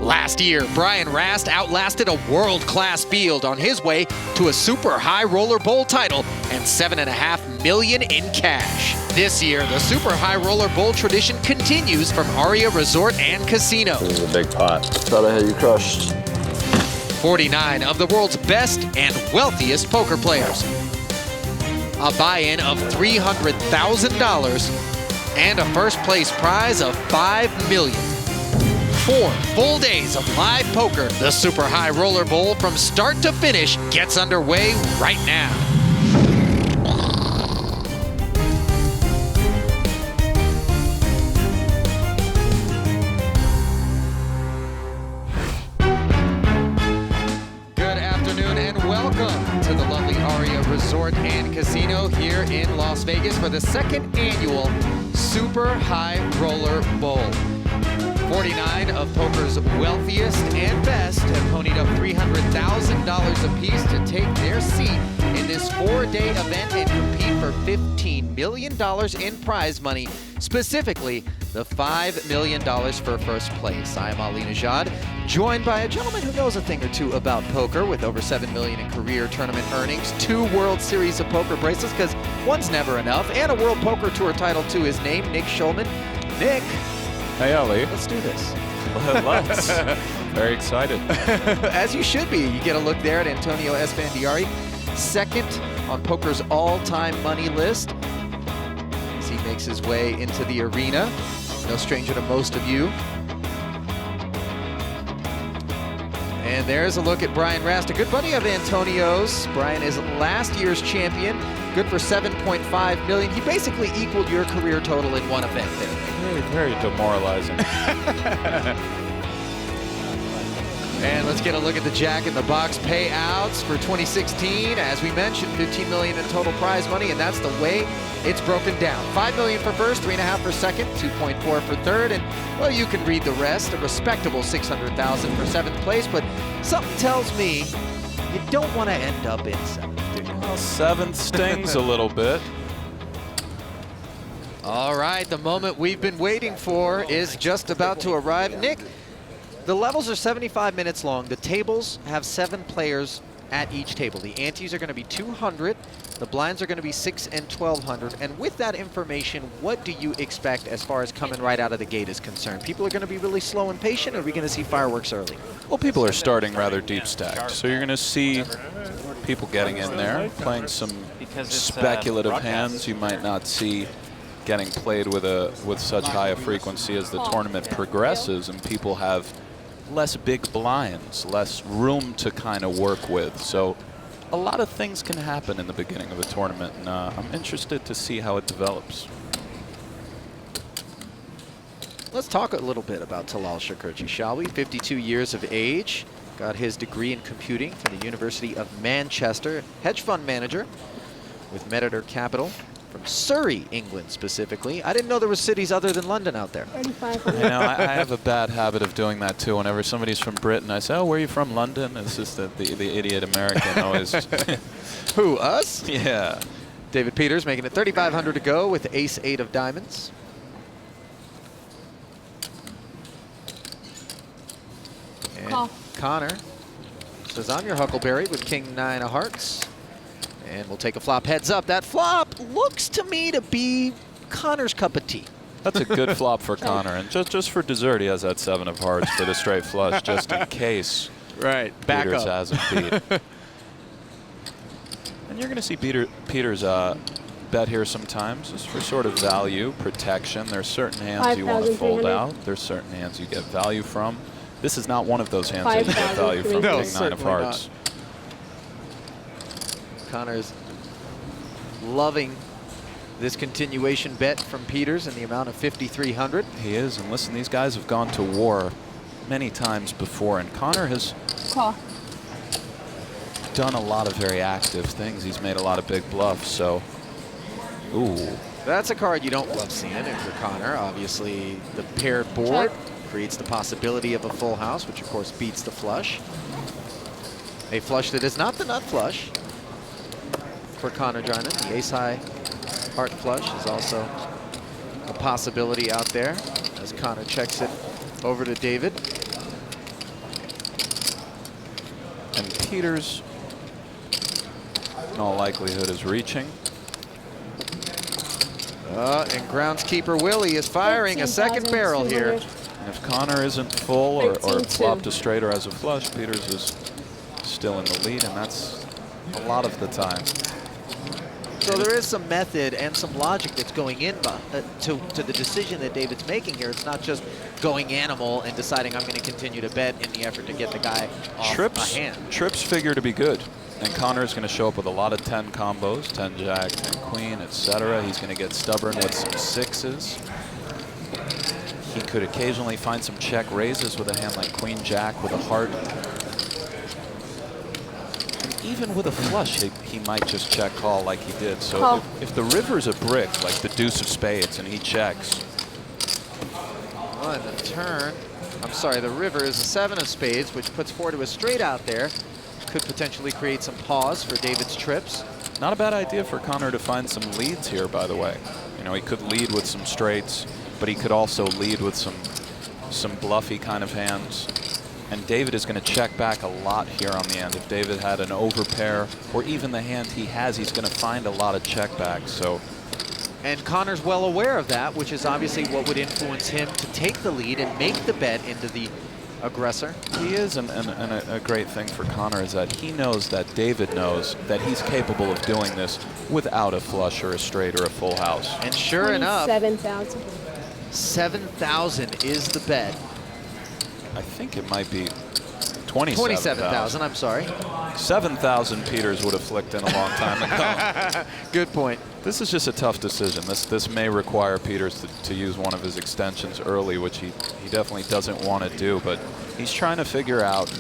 Last year, Brian Rast outlasted a world-class field on his way to a super high roller bowl title and $7.5 million in cash. This year, the super high roller bowl tradition continues from Aria Resort and Casino. This is a big pot. Thought I had you crushed. 49 of the world's best and wealthiest poker players. A buy-in of $300,000 and a first place prize of $5 million. 4 full days of live poker. The Super High Roller Bowl from start to finish gets underway right now. Good afternoon and welcome to the lovely Aria Resort and Casino here in Las Vegas for the second annual Super High Roller Bowl. 49 of poker's wealthiest and best have ponied up $300,000 apiece to take their seat in this 4-day event and compete for $15 million in prize money, specifically the $5 million for first place. I am Ali Najad, joined by a gentleman who knows a thing or two about poker with over $7 million in career tournament earnings, 2 World Series of Poker bracelets, because one's never enough, and a World Poker Tour title to his name, Nick Schulman. Nick. Hey, Ali. Let's do this. Let's. Very excited. As you should be. You get a look there at Antonio Esfandiari, second on poker's all-time money list as he makes his way into the arena. No stranger to most of you. And there's a look at Brian Rast, a good buddy of Antonio's. Brian is last year's champion, good for $7.5 million. He basically equaled your career total in one event there. Very, very demoralizing. And let's get a look at the Jack in the Box payouts for 2016. As we mentioned, $15 million in total prize money, and that's the way it's broken down. $5 million for first, $3.5 for second, $2.4 for third, and well, you can read the rest. A respectable $600,000 for seventh place, but something tells me you don't want to end up in seventh, do you? Well, seventh stings a little bit. All right, the moment we've been waiting for is just about to arrive. Nick, the levels are 75 minutes long. The tables have 7 players at each table. The antes are going to be 200. The blinds are going to be 6 and 1,200. And with that information, what do you expect as far as coming right out of the gate is concerned? People are going to be really slow and patient, or are we going to see fireworks early? Well, people are starting rather deep stacked, so you're going to see people getting in there, playing some speculative hands you might not see getting played with such high a frequency as the tournament progresses, and people have less big blinds, less room to kind of work with. So a lot of things can happen in the beginning of a tournament, and I'm interested to see how it develops. Let's talk a little bit about Talal Shakurchi, shall we? 52 years of age, got his degree in computing from the University of Manchester, hedge fund manager with Meditor Capital. From Surrey, England, specifically. I didn't know there were cities other than London out there. You know, I have a bad habit of doing that too. Whenever somebody's from Britain, I say, "Oh, where are you from? London?" It's just the idiot American always. Who, us? Yeah. David Peters making it 3,500 to go with ace-8 of diamonds. And Connor says, "I'm your Huckleberry" with king-9 of hearts. And we'll take a flop heads up. That flop looks to me to be Connor's cup of tea. That's a good flop for Connor. And just for dessert, he has that 7 of hearts for the straight flush, just in case Back Peters up. hasn't beat. And you're going to see Peters bet here sometimes, just for sort of value, protection. There's certain hands you want to fold out. There's certain hands you get value from. This is not one of those hands that you get value from, No, king-9 of hearts. not. Connor's loving this continuation bet from Peters in the amount of 5,300. He is, and listen, these guys have gone to war many times before, and Connor has done a lot of very active things. He's made a lot of big bluffs, so, ooh. That's a card you don't love seeing if you're Connor. Obviously, the paired board creates the possibility of a full house, which of course beats the flush. A flush that is not the nut flush for Connor Jarman. The ace-high heart flush is also a possibility out there as Connor checks it over to David. And Peters, in all likelihood, is reaching. And groundskeeper Willie is firing a second barrel here. And if Connor isn't full or flopped a straight or has a flush, Peters is still in the lead, and that's a lot of the time. So there is some method and some logic that's going in to the decision that David's making here. It's not just going animal and deciding I'm going to continue to bet in the effort to get the guy off a hand. Trips figure to be good, and Connor is going to show up with a lot of 10 combos, 10 jack, 10 queen, etc. He's going to get stubborn with some sixes. He could occasionally find some check raises with a hand like queen jack with a heart. Even with a flush, he might just check call like he did. So if the river's a brick, like the deuce of spades, and he checks. On the turn, I'm sorry, the river is a 7 of spades, which puts 4 to a straight out there. Could potentially create some pause for David's trips. Not a bad idea for Connor to find some leads here, by the way. You know, he could lead with some straights, but he could also lead with some bluffy kind of hands. And David is going to check back a lot here on the end. If David had an overpair, or even the hand he has, he's going to find a lot of checkbacks. So, and Connor's well aware of that, which is obviously what would influence him to take the lead and make the bet into the aggressor. He is, and a great thing for Connor is that he knows that David knows that he's capable of doing this without a flush or a straight or a full house. And sure enough, 7,000. 7,000 is the bet. I think it might be 27,000. I'm sorry. 7,000 Peters would have flicked in a long time ago. Good point. This is just a tough decision. This may require Peters to use one of his extensions early, which he definitely doesn't want to do, but he's trying to figure out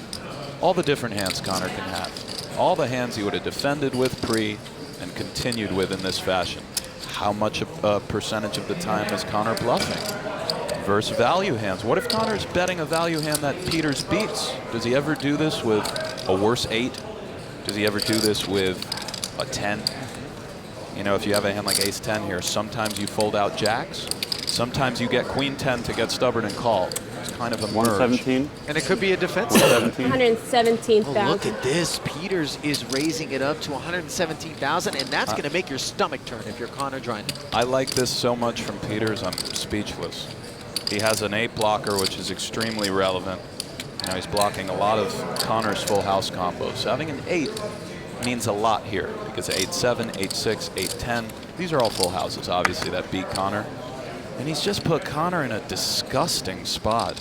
all the different hands Connor can have. All the hands he would have defended with pre and continued with in this fashion. How much a percentage of the time is Connor bluffing? Versus value hands. What if Connor's betting a value hand that Peters beats? Does he ever do this with a worse 8? Does he ever do this with a 10? You know, if you have a hand like ace-10 here, sometimes you fold out jacks. Sometimes you get queen-10 to get stubborn and call. It's kind of a merge. 117. And it could be a defensive. 117,000. Oh, look at this. Peters is raising it up to 117,000, and that's going to make your stomach turn if you're Connor Dryden. I like this so much from Peters, I'm speechless. He has an 8 blocker, which is extremely relevant. You know, he's blocking a lot of Connor's full house combos. So having an 8 means a lot here because 8-7, 8-6, 8-10, these are all full houses, obviously, that beat Connor. And he's just put Connor in a disgusting spot.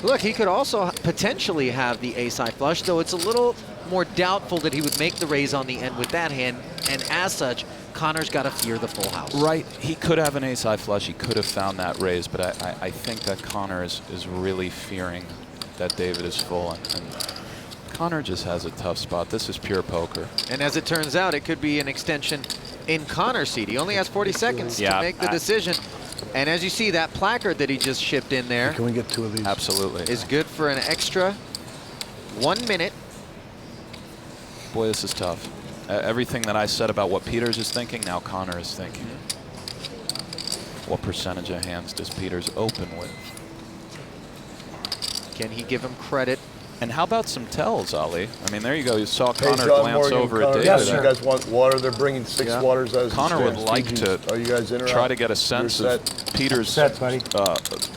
Look, he could also potentially have the ace-high flush, though it's a little more doubtful that he would make the raise on the end with that hand, and as such, Connor's got to fear the full house. Right, he could have an ace-high flush, he could have found that raise, but I think that Connor is really fearing that David is full, and Connor just has a tough spot. This is pure poker. And as it turns out, it could be an extension in Connor's seat. He only has 40 seconds to make the decision. And as you see, that placard that he just shipped in there Can we get 2 of these? Absolutely. is good for an extra 1 minute. Boy, this is tough. Everything that I said about what Peters is thinking, now Connor is thinking. What percentage of hands does Peters open with? Can he give him credit? And how about some tells, Ali? I mean, there you go. You saw Hey, Connor John glance Morgan, over at Connor, David. yes, you guys want water? They're bringing 6 waters as Connor would like to Are you guys in or try out? to get a sense You're of set. Peters' Set, buddy.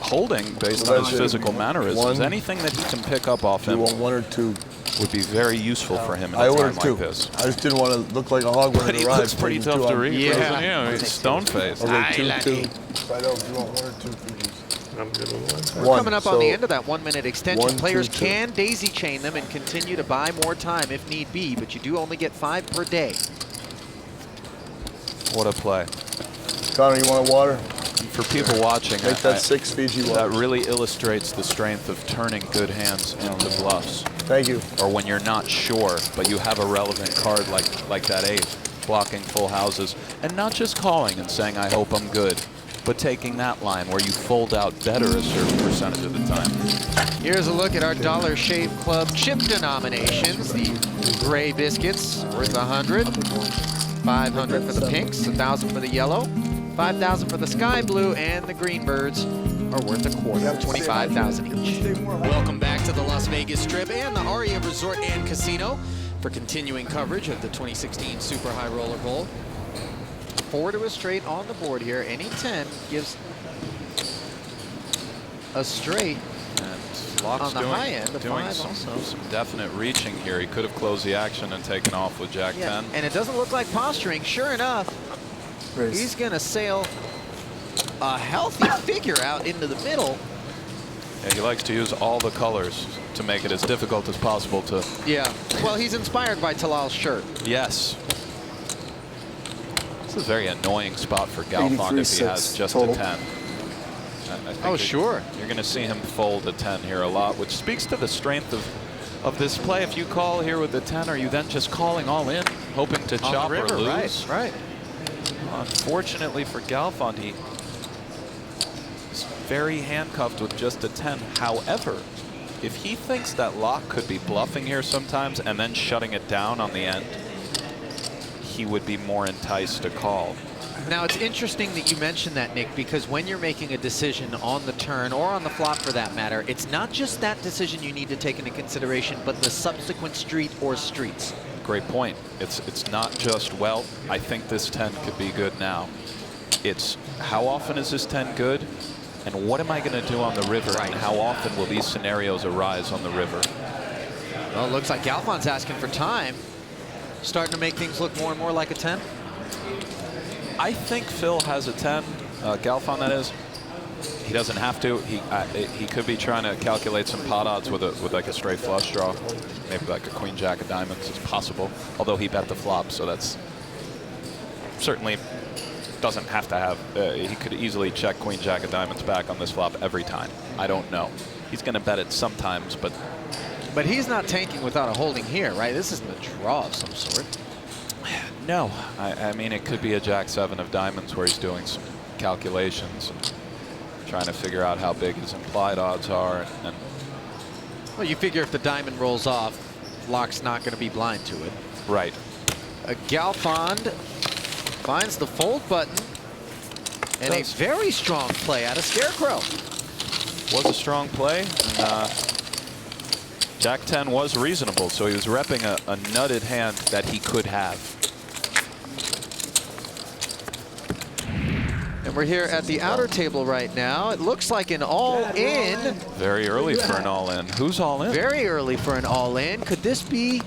holding based Well, on his that's it. physical mannerisms. 1. Anything that he can pick up off Do you him want 1 or 2? would be very useful for him in I a time ordered 2. like this. I just didn't want to look like a hog when But it he arrived. looks pretty Taking tough 2 to read. Yeah. doesn't he? I mean, he's stone-faced. Okay, 2, Aye, 2. laddie. Right out. You want 1 or 2 Fujis? I'm good with 1. We're coming up on the end of that 1 minute extension. 1, 2, Players 2. can daisy chain them and continue to buy more time if need be, but you do only get 5 per day. What a play. Connor, you want a water? And for people watching, Make that 6 Fiji that waters. really illustrates the strength of turning good hands into bluffs. Thank you. Or when you're not sure, but you have a relevant card like that 8, blocking full houses, and not just calling and saying, I hope I'm good, but taking that line where you fold out better a certain percentage of the time. Here's a look at our Dollar Shave Club chip denominations. The gray biscuits worth 100, 500 for the pinks, 1,000 for the yellow, 5,000 for the sky blue, and the green birds are worth a quarter, 25,000 each. Welcome back to the Las Vegas Strip and the Aria Resort and Casino for continuing coverage of the 2016 Super High Roller Bowl. 4 to a straight on the board here. Any 10 gives a straight. And Locke's on the high end, the doing 5 some definite reaching here. He could have closed the action and taken off with Jack 10. And it doesn't look like posturing. Sure enough, he's going to sail a healthy figure out into the middle. Yeah, he likes to use all the colors to make it as difficult as possible to... Yeah, well, he's inspired by Talal's shirt. Yes. This is a very annoying spot for Galfond if he has just total. a 10. I think Sure. You're going to see him fold a 10 here a lot, which speaks to the strength of this play. If you call here with the 10, are you then just calling all in, hoping to chop or lose? Right. Unfortunately for Galfond, he is very handcuffed with just a 10. However, if he thinks that Locke could be bluffing here sometimes and then shutting it down on the end, he would be more enticed to call. Now, it's interesting that you mentioned that, Nick, because when you're making a decision on the turn or on the flop for that matter, it's not just that decision you need to take into consideration, but the subsequent street or streets. Great point. It's not just, well, I think this 10 could be good now. It's how often is this 10 good, and what am I going to do on the river, and how often will these scenarios arise on the river? Well, it looks like Galfond's asking for time, starting to make things look more and more like a 10. I think Phil has a 10, Galfond that is. He doesn't have to. He could be trying to calculate some pot odds with like a straight flush draw. Maybe like a queen jack of diamonds is possible. Although he bet the flop, so that's certainly doesn't have to have. He could easily check queen jack of diamonds back on this flop every time. I don't know. He's going to bet it sometimes, but he's not tanking without a holding here, right? This isn't a draw of some sort. No, I mean, it could be a jack 7 of diamonds where he's doing some calculations and trying to figure out how big his implied odds are. And well, you figure if the diamond rolls off, Locke's not going to be blind to it. Right. Galfond finds the fold button and a very strong play out of Scarecrow. Was a strong play. And, Jack 10 was reasonable, so he was repping a nutted hand that he could have. And we're here at the outer table right now. It looks like an all-in. Very early for an all-in. Who's all-in? Very early for an all-in. Could this be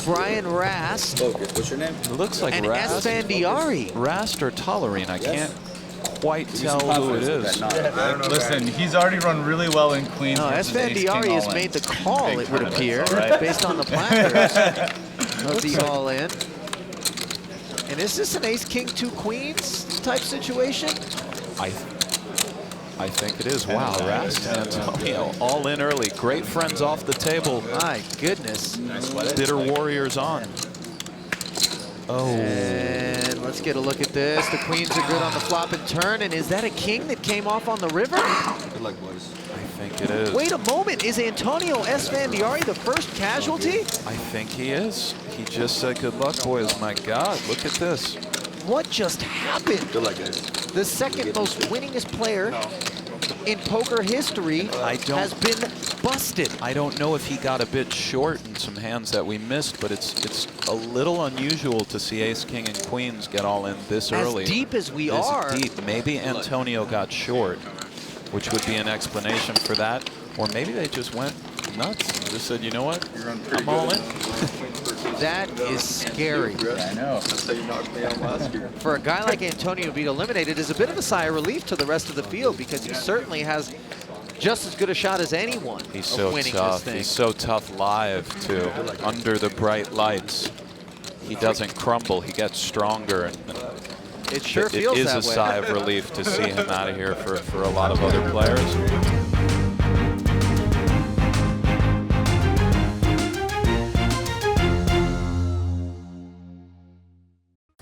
Brian Rast? What's your name? It looks like and Rast. Esfandiari. Rast or Tolerine. I can't quite tell who it is. Listen, he's already run really well in Queens. No, Esfandiari has made the call, Big it would appear, right? based on the platters of the all-in. And is this an ace-king, 2 queens type situation? I think it is. Wow, Rast and Antonio all in early. Great friends off the table. My goodness. Bitter warriors on. Oh. And let's get a look at this. The queens are good on the flop and turn. And is that a king that came off on the river? Good luck, boys. I think it is. Wait a moment. Is Antonio Esfandiari the first casualty? I think he is. He just said good luck, boys. My God, look at this. What just happened? Good luck, guys. The second most winningest player in poker history has been busted. I don't know if he got a bit short in some hands that we missed, but it's a little unusual to see ace, king, and queens get all in this early. As deep as we are. Deep. Maybe Antonio got short, which would be an explanation for that. Or maybe they just went nuts and just said, you know what, I'm all in. That is scary. I know. That's how you knocked me out last year. For a guy like Antonio to be eliminated is a bit of a sigh of relief to the rest of the field because he certainly has just as good a shot as anyone He's of so winning tough. this thing. He's so tough live, too. Under the bright lights, he doesn't crumble. He gets stronger. And It sure feels it is that a way. sigh of relief to see him out of here for a lot of other players.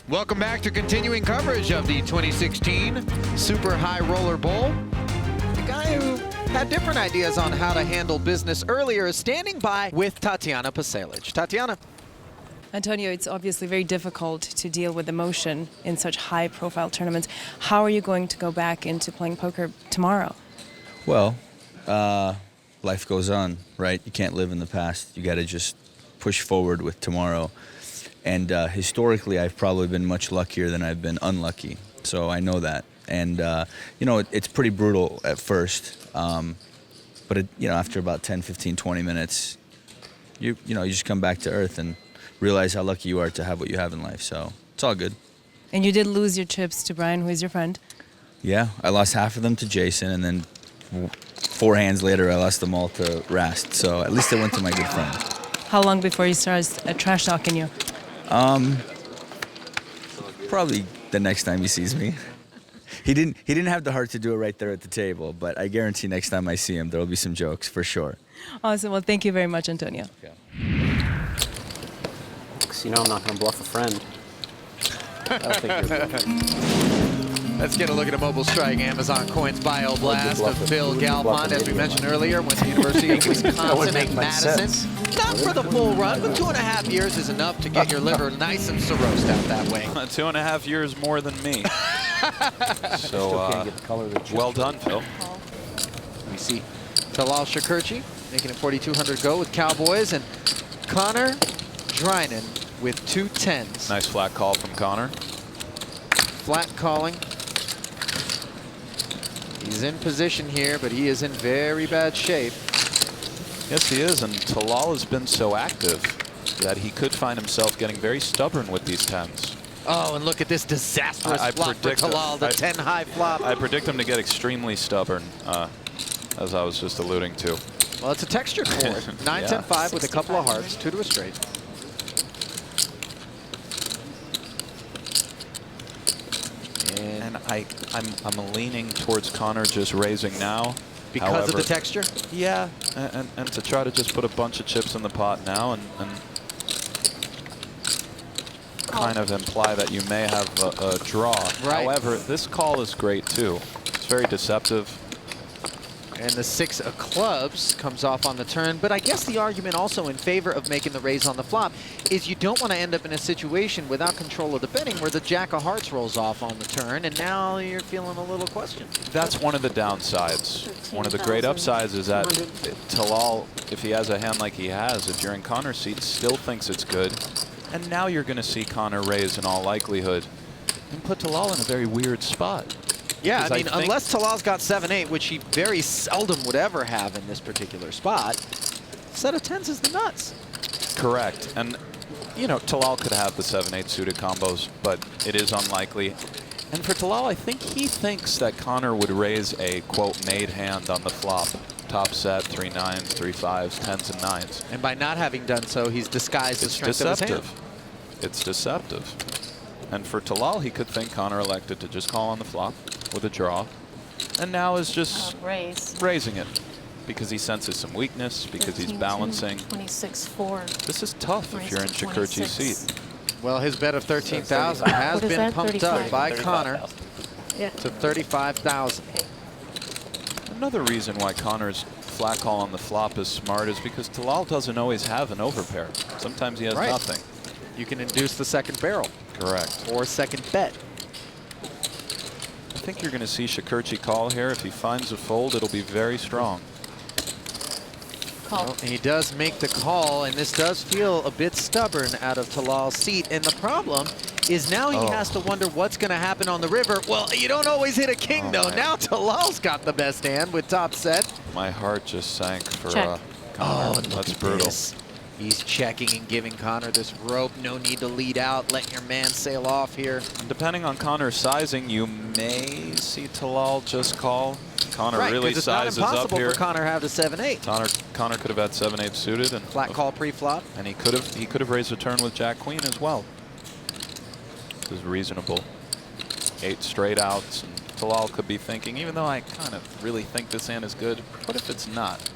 Welcome back to continuing coverage of the 2016 Super High Roller Bowl. The guy who had different ideas on how to handle business earlier is standing by with Tatiana Pasalic. Tatiana. Antonio, it's obviously very difficult to deal with emotion in such high-profile tournaments. How are you going to go back into playing poker tomorrow? Well, life goes on, right? You can't live in the past. You got to just push forward with tomorrow. And historically, I've probably been much luckier than I've been unlucky. So I know that. And, you know, it's pretty brutal at first. But, you know, after about 10, 15, 20 minutes, you just come back to earth and realize how lucky you are to have what you have in life. So it's all good. And you did lose your chips to Brian, who is your friend. Yeah, I lost half of them to Jason, and then 4 hands later, I lost them all to Rast. So at least I went to my good friend. How long before he starts trash talking you? Probably the next time he sees me. He didn't have the heart to do it right there at the table, but I guarantee next time I see him, there will be some jokes for sure. Awesome. Well, thank you very much, Antonio. Okay. You know I'm not going to bluff a friend. I don't think you're Let's get a look at a mobile strike. Amazon Coins Bio Blast of Phil Galfond, as we mentioned earlier, went to the University of Wisconsin at Madison. Not for the full run, but 2.5 years is enough to get your liver nice and cirrhosed out that way. 2.5 years more than me. So, well done, Phil. We see Talal Shakurchi making a 4,200 go with Cowboys, and Connor Drynan with 2 10s. Nice flat call from Connor. Flat calling. He's in position here, but he is in very bad shape. Yes, he is, and Talal has been so active that he could find himself getting very stubborn with these 10s. Oh, and look at this disastrous flop for Talal, the 10 high flop. I predict him to get extremely stubborn, as I was just alluding to. Well, it's a textured board. 9, Yeah. 10, 5 with a couple of hearts, 2 to a straight. And I'm leaning towards Connor just raising now. Because of the texture? Yeah, and to try to just put a bunch of chips in the pot now and kind of imply that you may have a draw. Right. However, this call is great too. It's very deceptive. And the 6 of clubs comes off on the turn. But I guess the argument also in favor of making the raise on the flop is you don't want to end up in a situation without control of the betting where the jack of hearts rolls off on the turn, and now you're feeling a little questioned. That's one of the downsides. One of the great upsides is that Talal, if he has a hand like he has, if you're in Connor's seat, still thinks it's good. And now you're going to see Connor raise in all likelihood and put Talal in a very weird spot. Yeah, I mean, think unless Talal's got 7-8, which he very seldom would ever have in this particular spot, set of 10s is the nuts. Correct. And, you know, Talal could have the 7-8 suited combos, but it is unlikely. And for Talal, I think he thinks that Connor would raise a, quote, made hand on the flop. Top set, 3 9s, 3 5s, 10s, and 9s. And by not having done so, he's disguised the strength of his hand. It's deceptive. And for Talal, he could think Connor elected to just call on the flop with a draw, and now is just raising it because he senses some weakness, because he's balancing. 26-4. This is tough if you're in Shakurchi's seat. Well, his bet of 13,000 has been pumped up by Connor Yeah. to 35,000. Another reason why Connor's flat call on the flop is smart is because Talal doesn't always have an overpair. Sometimes he has nothing. You can induce the second barrel. Correct. Or second bet. I think you're going to see Shakurchi call here. If he finds a fold, it'll be very strong. Well, he does make the call, and this does feel a bit stubborn out of Talal's seat. And the problem is now he has to wonder what's going to happen on the river. Well, you don't always hit a king, though. Now Talal's got the best hand with top set. My heart just sank for Check. Connor. That's brutal. This. He's checking and giving Connor this rope. No need to lead out. Let your man sail off here. Depending on Connor's sizing, you may see Talal just call. Connor really sizes up here. It's not impossible for Connor to have the 7-8. Connor could have had 7-8 suited and flat call pre-flop. And he could have raised the turn with Jack Queen as well. This is reasonable. 8 straight outs, and Talal could be thinking, even though I kind of really think this hand is good, what if it's not?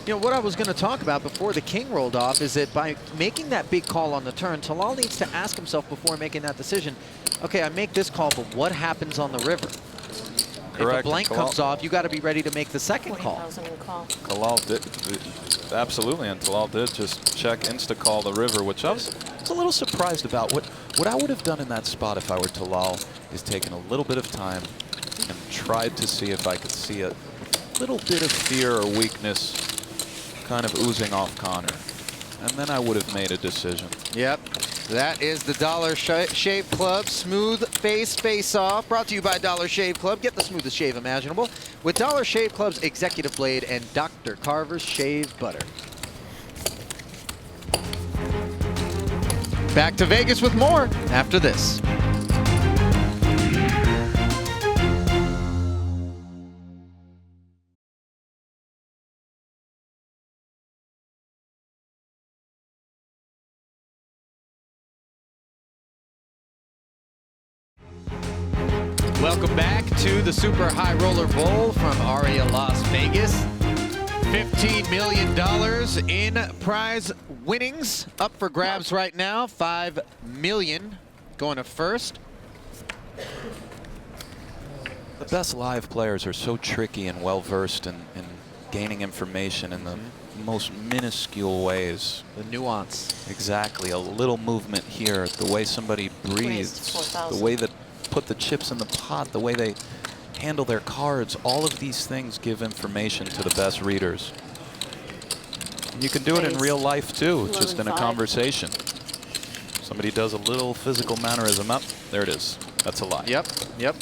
You know, what I was going to talk about before the king rolled off is that by making that big call on the turn, Talal needs to ask himself before making that decision, okay, I make this call, but what happens on the river? Correct. If a blank comes off, you got to be ready to make the second call. Talal did, absolutely, and Talal did just check insta-call the river, which I was a little surprised about. What I would have done in that spot if I were Talal is taken a little bit of time and tried to see if I could see a little bit of fear or weakness kind of oozing off Connor. And then I would have made a decision. Yep. That is the Dollar Shave Club Smooth Face Off, brought to you by Dollar Shave Club. Get the smoothest shave imaginable with Dollar Shave Club's Executive Blade and Dr. Carver's Shave Butter. Back to Vegas with more after this. Welcome back to the Super High Roller Bowl from Aria Las Vegas. $15 million in prize winnings up for grabs right now. $5 million going to first. The best live players are so tricky and well-versed in gaining information in the most minuscule ways. The nuance. Exactly. A little movement here, the way somebody breathes, the way that put the chips in the pot, the way they handle their cards, all of these things give information to the best readers. And you can do it in real life too, just in a conversation. Somebody does a little physical mannerism up, there it is. That's a lie. Yep, yep.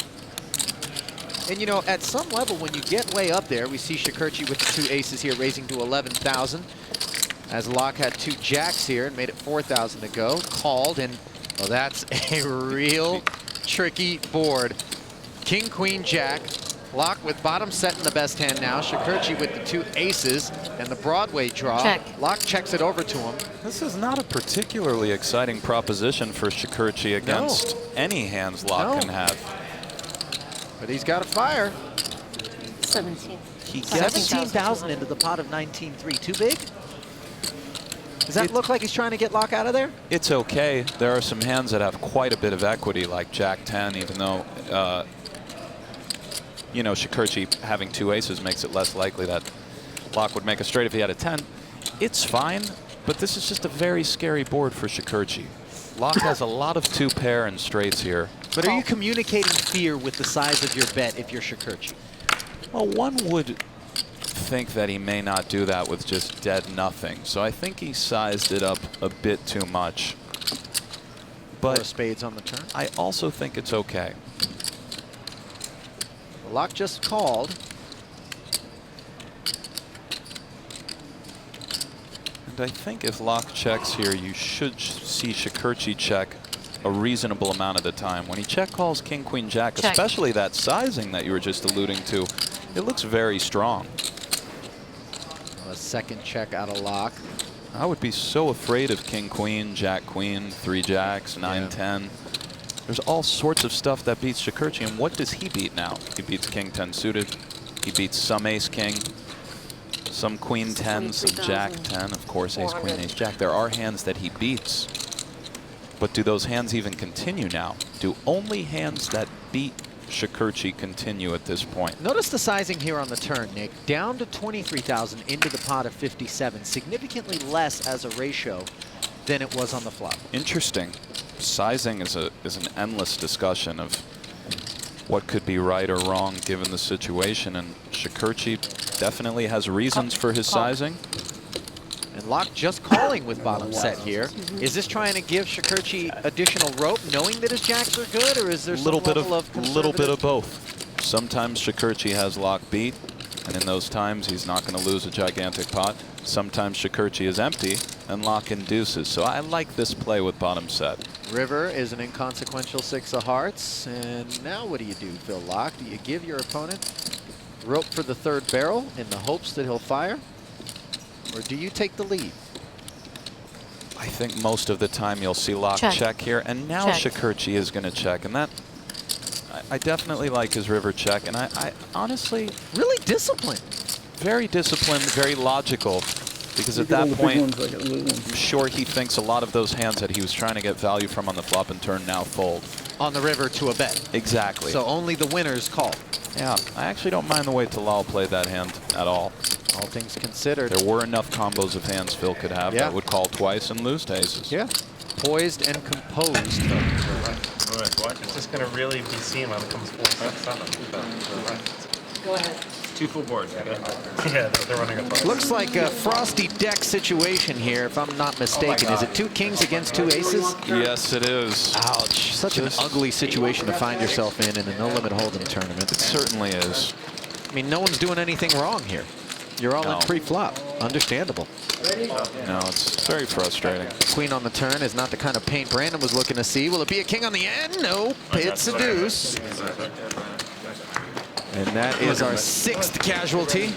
And you know, at some level, when you get way up there, we see Shakurchi with the 2 aces here, raising to 11,000. As Locke had 2 jacks here and made it 4,000 to go. Called, and well, that's a real tricky board. King, Queen, Jack. Locke with bottom set in the best hand now. Shakurchi with the 2 aces and the Broadway draw. Check. Locke checks it over to him. This is not a particularly exciting proposition for Shakurchi against any hands Locke can have. But he's got a fire. 17. He gets 17,000 into the pot of 19-3. Too big? Does that look like he's trying to get Locke out of there? It's okay. There are some hands that have quite a bit of equity, like Jack 10, even though, you know, Shakurchi having 2 aces makes it less likely that Locke would make a straight if he had a 10. It's fine, but this is just a very scary board for Shakurchi. Locke has a lot of 2 pair and straights here. But are you communicating fear with the size of your bet if you're Shakurchi? Well, one would think that he may not do that with just dead nothing. So I think he sized it up a bit too much. But 4 spades on the turn. I also think it's okay. Locke just called. And I think if Locke checks here, you should see Shakurchi check a reasonable amount of the time. When he check calls King, Queen, Jack, especially that sizing that you were just alluding to, it looks very strong. A second check out of Locke. I would be so afraid of King, Queen, Jack, Queen, 3 jacks, 9, 10. There's all sorts of stuff that beats Shakurchi, and what does he beat now? He beats King 10 suited. He beats some Ace King, some Queen 10, some Jack 10, of course Ace Queen, Ace Jack. There are hands that he beats, but do those hands even continue now? Do only hands that beat Shakurchi continue at this point? Notice the sizing here on the turn, Nick. Down to 23,000 into the pot of 57. Significantly less as a ratio than it was on the flop. Interesting. Sizing is an endless discussion of what could be right or wrong given the situation, and Shakurchi definitely has reasons for his sizing. And Locke just calling with bottom set here. Is this trying to give Shakurchi additional rope, knowing that his jacks are good, or is there some level of conservative? Little bit of both. Sometimes Shakurchi has Locke beat, and in those times he's not going to lose a gigantic pot. Sometimes Shakurchi is empty, and Locke induces. So I like this play with bottom set. River is an inconsequential 6 of hearts, and now what do you do, Phil Locke? Do you give your opponent rope for the 3rd barrel in the hopes that he'll fire? Or do you take the lead? I think most of the time you'll see Locke check here, and now Shakurchi is going to check, and that I definitely like his river check, and I honestly really disciplined, very logical, because at that point I'm sure he thinks a lot of those hands that he was trying to get value from on the flop and turn now fold on the river to a bet. Exactly. So only the winners call. Yeah, I actually don't mind the way Talal played that hand at all. All things considered. There were enough combos of hands Phil could have that would call twice and lose to aces. Yeah. Poised and composed. It's just going to really be seen when it comes 4-7. Go ahead. 2 full boards. Yeah, they're running a five. Looks like a frosty deck situation here, if I'm not mistaken. Is it 2 kings against 2 aces? Yes, it is. Ouch. Such an ugly situation to find yourself in a no-limit hold'em tournament. It certainly is. I mean, no one's doing anything wrong here. You're all in pre-flop. Understandable. No, it's very frustrating. Queen on the turn is not the kind of paint Brandon was looking to see. Will it be a king on the end? Nope. It's a deuce. And that is our 6th casualty.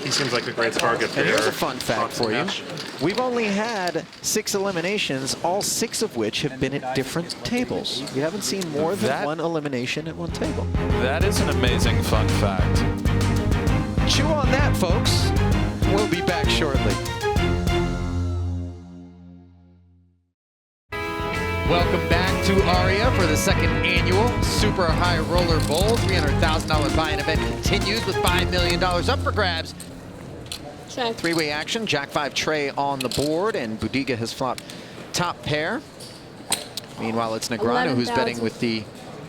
He seems like a great target for And here's a fun fact for you. We've only had 6 eliminations, all 6 of which have been at different tables. We haven't seen more than 1 elimination at 1 table. That is an amazing fun fact. Chew on that, folks. We'll be back shortly. Welcome back to Aria for the 2nd annual Super High Roller Bowl. $300,000 buy-in event continues with $5 million up for grabs. Check. 3-way action. Jack 5 tray on the board, and Budiga has flopped top pair. Meanwhile, it's Negreanu who's betting with the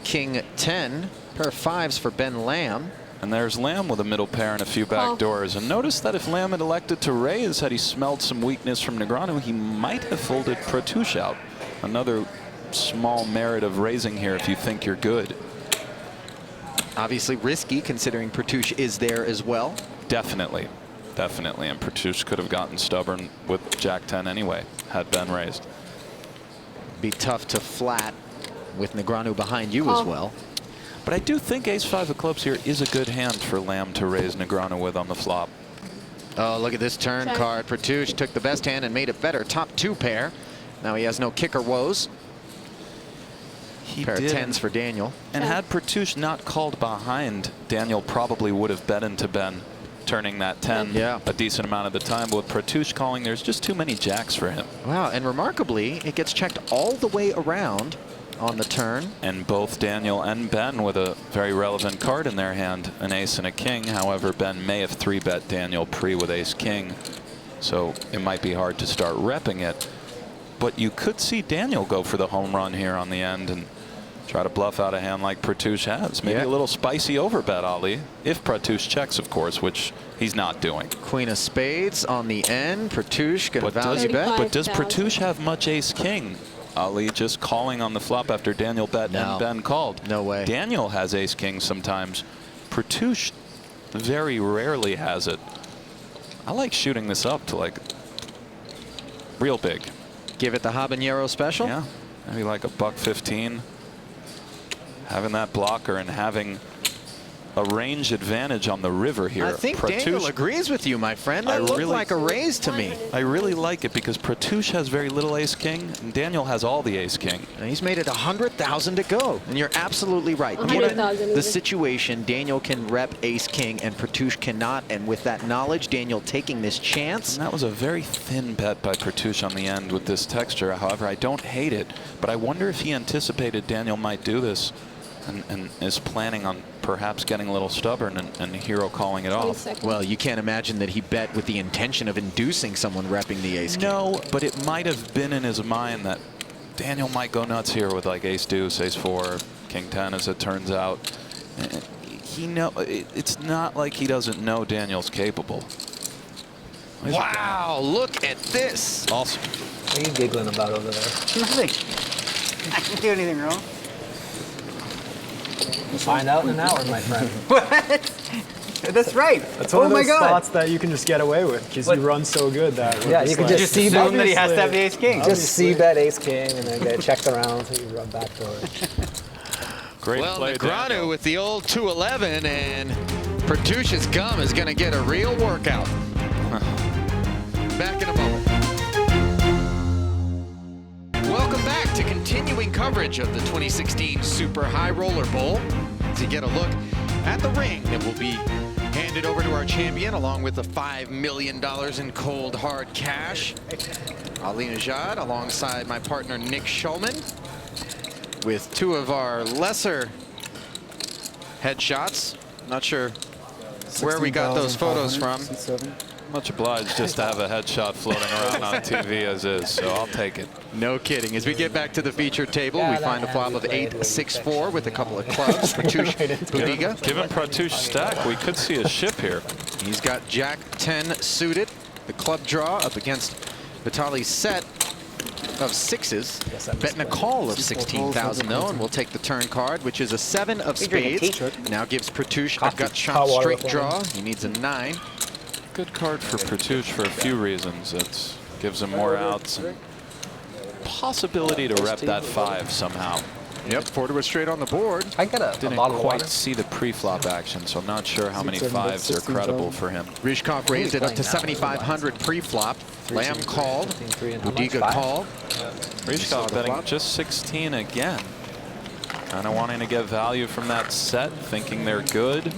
King 10. Pair of 5s for Ben Lamb. And there's Lamb with a middle pair and a few back doors. And notice that if Lamb had elected to raise, had he smelled some weakness from Negreanu, he might have folded Protouche out. Another small merit of raising here if you think you're good. Obviously risky, considering Protouche is there as well. Definitely. Definitely. And Protouche could have gotten stubborn with Jack 10 anyway, had Ben raised. Be tough to flat with Negreanu behind you as well. But I do think Ace-5 of clubs here is a good hand for Lamb to raise Negreanu with on the flop. Oh, look at this turn card. Protouche took the best hand and made it better. Top 2 pair. Now he has no kicker woes. Pair of 10s for Daniel. And had Protouche not called behind, Daniel probably would have bet into Ben, turning that 10 a decent amount of the time. But with Protouche calling, there's just too many jacks for him. Wow, and remarkably, it gets checked all the way around on the turn. And both Daniel and Ben with a very relevant card in their hand, an ace and a king. However, Ben may have 3-bet Daniel pre with ace-king, so it might be hard to start repping it. But you could see Daniel go for the home run here on the end and try to bluff out a hand like Protouche has. Maybe a little spicy overbet, Ali, if Protouche checks, of course, which he's not doing. Queen of spades on the end. Protouche going to value bet. But does Protouche have much ace-king? Ali just calling on the flop after Daniel bet and Ben called. No way. Daniel has ace-king sometimes. Protouche very rarely has it. I like shooting this up to like real big. Give it the habanero special? Yeah, maybe like $1.15. Having that blocker and having a range advantage on the river here. I think Daniel agrees with you, my friend. That looked like a raise to me. I really like it because Protouche has very little ace-king, and Daniel has all the ace-king. And he's made it 100,000 to go. And you're absolutely right. Given the situation, Daniel can rep ace-king and Protouche cannot. And with that knowledge, Daniel taking this chance. And that was a very thin bet by Protouche on the end with this texture. However, I don't hate it, but I wonder if he anticipated Daniel might do this and is planning on perhaps getting a little stubborn and Hero calling it off. Well, you can't imagine that he bet with the intention of inducing someone repping the ace-king. No, but it might have been in his mind that Daniel might go nuts here with like ace-deuce, ace-4, king-10, as it turns out. It's not like he doesn't know Daniel's capable. Wow, look at this. Awesome. What are you giggling about over there? Nothing. I didn't do anything wrong. We'll find out in an hour, my friend. What? That's right. That's one of those spots that you can just get away with because you run so good that you can just see assume that he has to have the ace king. Just see bet ace king and then get checked around until you run back door. Great play, Negreanu with the old 211, and Protouche's gum is going to get a real workout. Back in a moment. Welcome back to continuing coverage of the 2016 Super High Roller Bowl. To get a look at the ring that will be handed over to our champion, along with the $5 million in cold hard cash. Ali Najad alongside my partner Nick Schulman, with two of our lesser headshots. Not sure where we got those photos from. Much obliged just to have a headshot floating around on TV as is, so I'll take it. No kidding. As we get back to the featured table, we find a flop of 8-6-4 with a couple of clubs. Pratush Budiga. Given Pratush stack, we could see a ship here. He's got Jack 10 suited. The club draw up against Vitali's set of sixes. Betting a call of 16,000 though, and we'll take the turn card, which is a 7 of spades. Now gives Pratush a gut shot straight draw. He needs a 9. Good card for Pratush for a few reasons. It gives him more outs and possibility to rep that 5 somehow. Yep, 4 to a straight on the board. I got Didn't quite see the pre-flop action, so I'm not sure how many 5s are credible for him. Rishkov raised it up to 7,500 pre-flop. Lamb called. Budiga called. Rishkov betting just 16 again. Kind of wanting to get value from that set, thinking they're good.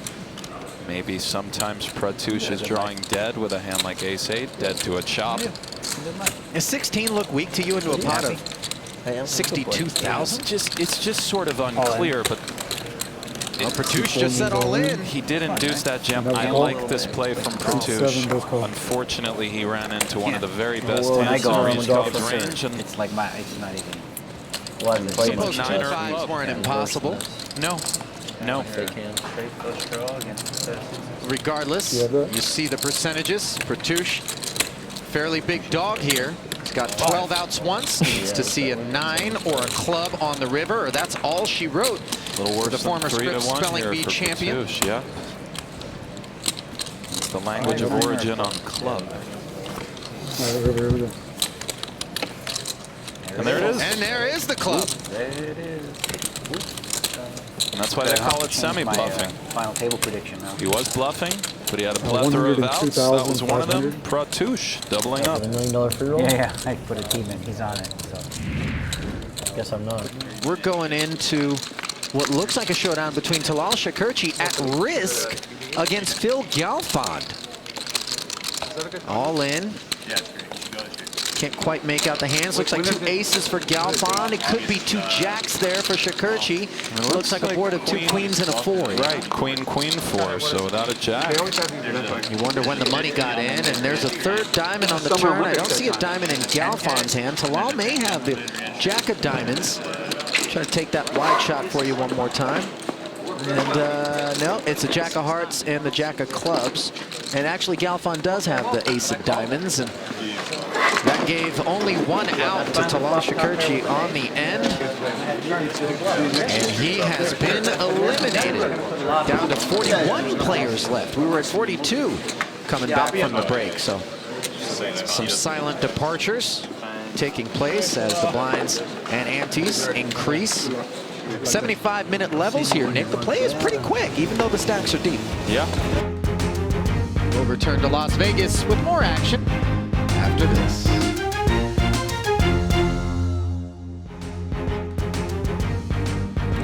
Maybe sometimes Pratush is drawing dead with a hand like ace-8, dead to a chop. Does 16 look weak to you into a pot of 62,000? It's just sort of unclear, but Pratush just said all in. He did induce that jam. I like this play from Pratush. Unfortunately, he ran into one of the very best hands in Rishkov's range. And it's like it's not even. Suppose 2 5s weren't impossible. No. No. Regardless, you see the percentages. Pratush, fairly big dog here. He's got 12 outs once. Needs to see a 9 or a club on the river, or that's all she wrote. A little worse the former spelling bee champion. Pratush, yeah. It's the language of origin on club. And there it is. And there is the club. There it is. And that's why they call it semi-bluffing. Final table prediction now. He was bluffing, but he had a plethora of outs. That was one of them. Pratush doubling up. $1 million free roll? Yeah, I put a team in. He's on it. So. Guess I'm not. We're going into what looks like a showdown between Talal Shakurchi at risk against Phil Galfond. All in. Can't quite make out the hands. Looks like 2 aces for Galfond. It could be 2 jacks there for Shakurchi. Looks like a board of 2 queens and a 4. Right, queen, 4. So without a jack. You wonder when the money got in, and there's a 3rd diamond on the turn. I don't see a diamond in Galfond's hand. Talal may have the jack of diamonds. Try to take that wide shot for you one more time. And no, it's a jack of hearts and the jack of clubs. And actually, Galfond does have the ace of diamonds, and that gave only 1 out to Talal Shakurchi on the end. And he has been eliminated. Down to 41 players left. We were at 42 coming back from the break. So some silent departures taking place as the blinds and antes increase. 75-minute levels here, Nick. The play is pretty quick, even though the stacks are deep. Yeah. We'll return to Las Vegas with more action after this.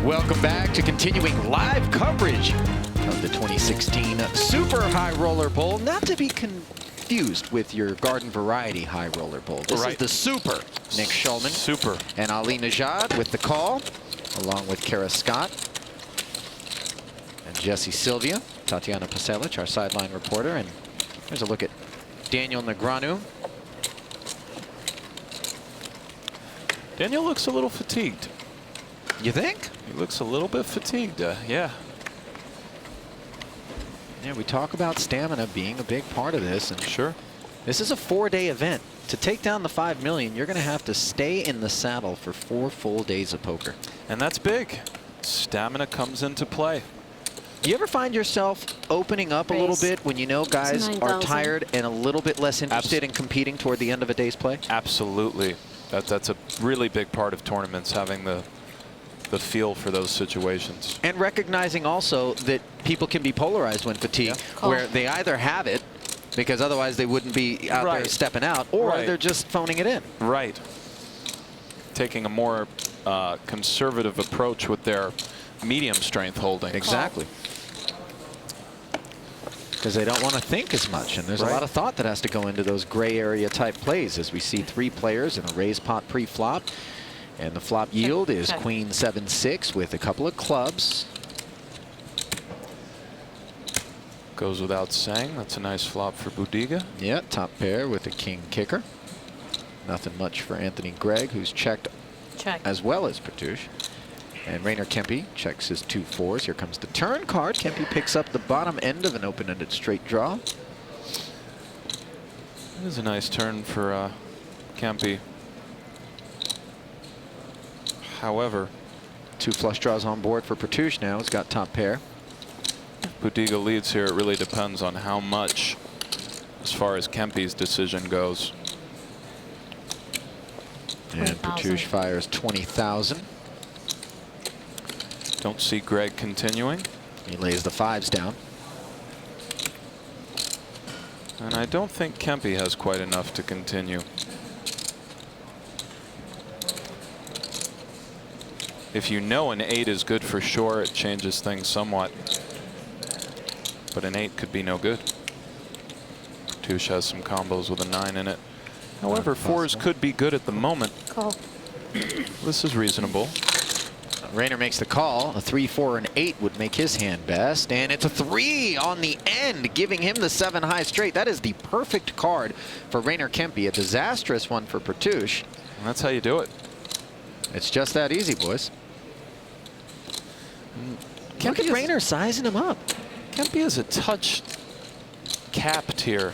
Welcome back to continuing live coverage of the 2016 Super High Roller Bowl. Not to be confused with your Garden Variety High Roller Bowl. This is the Super. Nick Schulman. Super. And Ali Najad with the call, along with Kara Scott and Jesse Sylvia. Tatiana Paselic, our sideline reporter. And here's a look at Daniel Negreanu. Daniel looks a little fatigued. You think? He looks a little bit fatigued, yeah. Yeah, we talk about stamina being a big part of this. And sure. This is a 4-day event. To take down the $5 million, you're going to have to stay in the saddle for 4 full days of poker. And that's big. Stamina comes into play. Do you ever find yourself opening up a little bit when you know guys are tired and a little bit less interested in competing toward the end of a day's play? Absolutely. That's a really big part of tournaments, having the feel for those situations. And recognizing also that people can be polarized when fatigued, where they either have it, because otherwise they wouldn't be out there stepping out, or they're just phoning it in. Right. Taking a more conservative approach with their medium strength holding. Exactly. Because they don't want to think as much, and there's a lot of thought that has to go into those gray area type plays, as we see 3 players in a raise pot pre-flop. And the flop yield is Queen 7-6 with a couple of clubs. Goes without saying. That's a nice flop for Budiga. Yeah, top pair with a king kicker. Nothing much for Anthony Gregg, who's checked as well as Petouche. And Rainer Kempe checks his 2 4s. Here comes the turn card. Kempe picks up the bottom end of an open-ended straight draw. It is a nice turn for Kempe. However, 2 flush draws on board for Petouche now. He's got top pair. Budiga leads here. It really depends on how much as far as Kempe's decision goes. And Petouche fires 20,000. Don't see Gregg continuing. He lays the 5s down. And I don't think Kempe has quite enough to continue. If you know an 8 is good for sure, it changes things somewhat. But an 8 could be no good. Petouche has some combos with a 9 in it. However, 4s could be good at the moment. Call. This is reasonable. Rainer makes the call. A 3, 4, and 8 would make his hand best. And it's a 3 on the end, giving him the 7 high straight. That is the perfect card for Rainer Kempe. A disastrous one for Petouche. And that's how you do it. It's just that easy, boys. Look at Rainer sizing him up. Kempe is a touch capped here.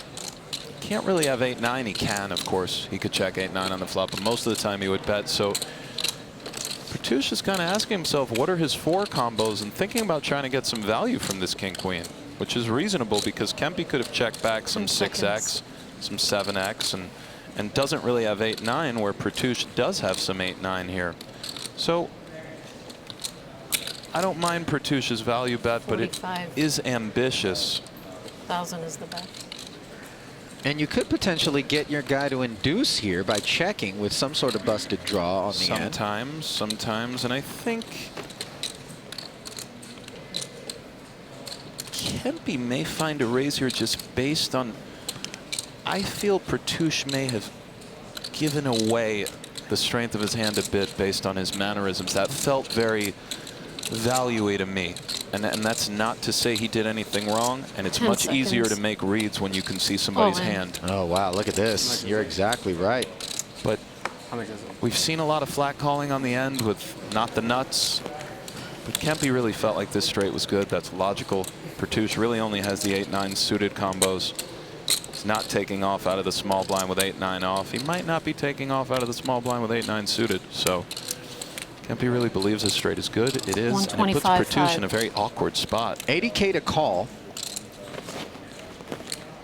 Can't really have 8-9. He can, of course. He could check 8-9 on the flop, but most of the time he would bet. So Petouche is kind of asking himself, what are his 4 combos, and thinking about trying to get some value from this king-queen, which is reasonable because Kempe could have checked back some 6x, some 7x, and doesn't really have 8-9, where Petouche does have some 8-9 here. So I don't mind Petouche's value bet, but it is ambitious. 1,000 is the bet. And you could potentially get your guy to induce here by checking with some sort of busted draw on the end. Sometimes, and I think Kempe may find a raise here just based on, I feel Petouche may have given away the strength of his hand a bit based on his mannerisms. That felt very value-y to me. And that's not to say he did anything wrong, and it's much easier to make reads when you can see somebody's hand. Oh, wow, look at this. You're exactly right. But we've seen a lot of flat calling on the end with not the nuts. But Kempe really felt like this straight was good. That's logical. Petouche really only has the 8-9 suited combos. He's not taking off out of the small blind with 8-9 off. He might not be taking off out of the small blind with 8-9 suited. So Kempe really believes his straight is good. It is, and it puts Petouche in a very awkward spot. 80K to call.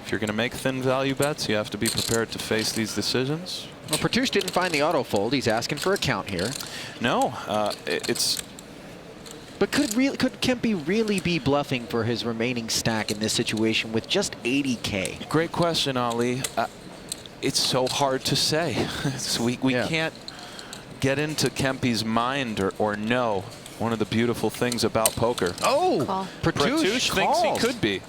If you're going to make thin value bets, you have to be prepared to face these decisions. Well, Petouche didn't find the auto fold. He's asking for a count here. No, it's. But could Kempe really be bluffing for his remaining stack in this situation with just 80K? Great question, Ali. It's so hard to say. we can't get into Kempe's mind or know. One of the beautiful things about poker. Oh, Petouche thinks he could be.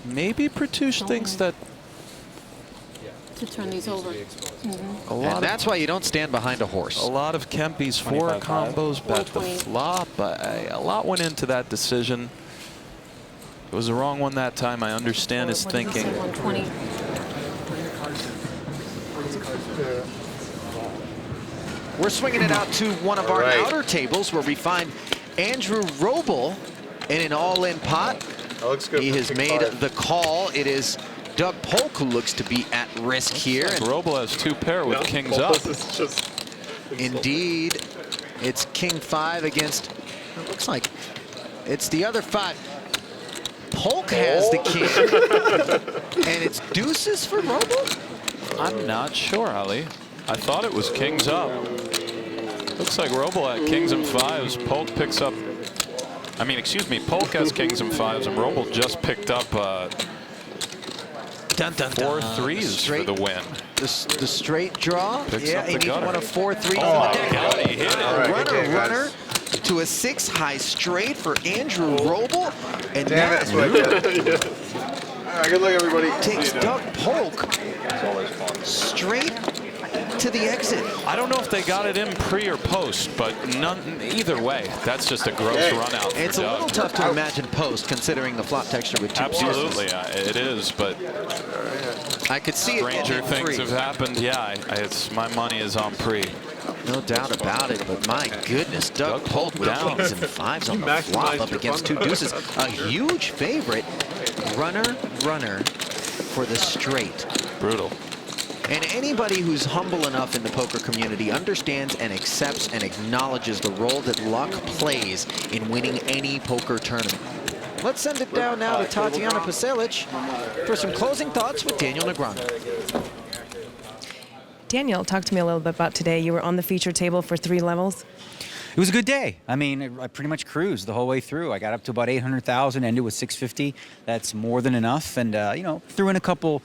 Maybe Petouche thinks that. To turn these over. And that's why you don't stand behind a horse. A lot of Kempe's 4 combos bet the flop. A lot went into that decision. It was the wrong one that time. I understand his thinking. 120. We're swinging it out to one of our outer tables where we find Andrew Roble in an all-in pot. That looks good. He has made the call. It is Doug Polk who looks to be at risk here. Roble has 2 pair with kings up. Indeed, it's king 5 against, it looks like it's the other 5. Polk has the king, and it's deuces for Roble? I'm not sure, Ali. I thought it was kings up. Looks like Roble at kings and 5s. Polk picks up, I mean, excuse me, Polk has kings and 5s, and Roble just picked up 4 3s for the win. The straight draw. Picks Yeah, up the he needs gutter. one of 4 3s. Oh my God, he hit it. Runner to a 6 high straight for Andrew Roble. And Damn that it, All right, good luck, everybody. takes Doug Polk straight to the exit. I don't know if they got it in pre or post, but either way, that's just a gross run out. It's a little tough to imagine post considering the flop texture with two Absolutely, it is, but I could see stranger things have happened. Yeah, my money is on pre. No doubt about it, but my goodness, Doug pulled with kings and fives on the flop up against two deuces. A huge favorite. Runner for the straight. Brutal. And anybody who's humble enough in the poker community understands and accepts and acknowledges the role that luck plays in winning any poker tournament. Let's send it down now to Tatiana Pasalic for some closing thoughts with Daniel Negreanu. Daniel, talk to me a little bit about today. You were on the feature table for 3 levels. It was a good day. I mean, I pretty much cruised the whole way through. I got up to about 800,000, ended with 650. That's more than enough. And, you know, threw in a couple,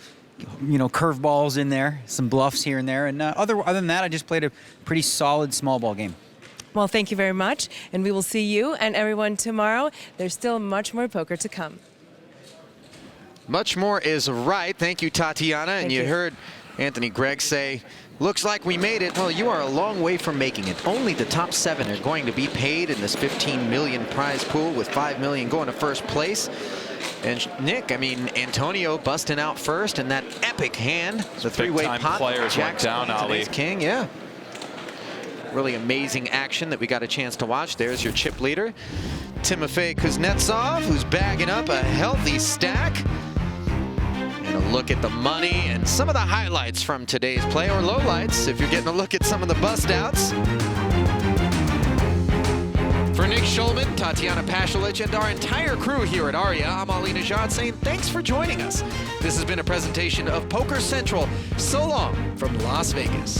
you know, curveballs in there, some bluffs here and there. And other than that, I just played a pretty solid small ball game. Well, thank you very much. And we will see you and everyone tomorrow. There's still much more poker to come. Much more is right. Thank you, Tatiana. And you heard Anthony Gregg say, looks like we made it. Well, you are a long way from making it. Only the top 7 are going to be paid in this $15 million prize pool, with $5 million going to first place. And Nick, I mean, Antonio busting out first in that epic hand. The three-way pot. Players went down, Ali. King, yeah. Really amazing action that we got a chance to watch. There's your chip leader, Timofey Kuznetsov, who's bagging up a healthy stack. And a look at the money and some of the highlights from today's play, or lowlights if you're getting a look at some of the bust outs. For Nick Schulman, Tatiana Pasalic, and our entire crew here at Aria, I'm Ali Najad saying thanks for joining us. This has been a presentation of Poker Central. So long from Las Vegas.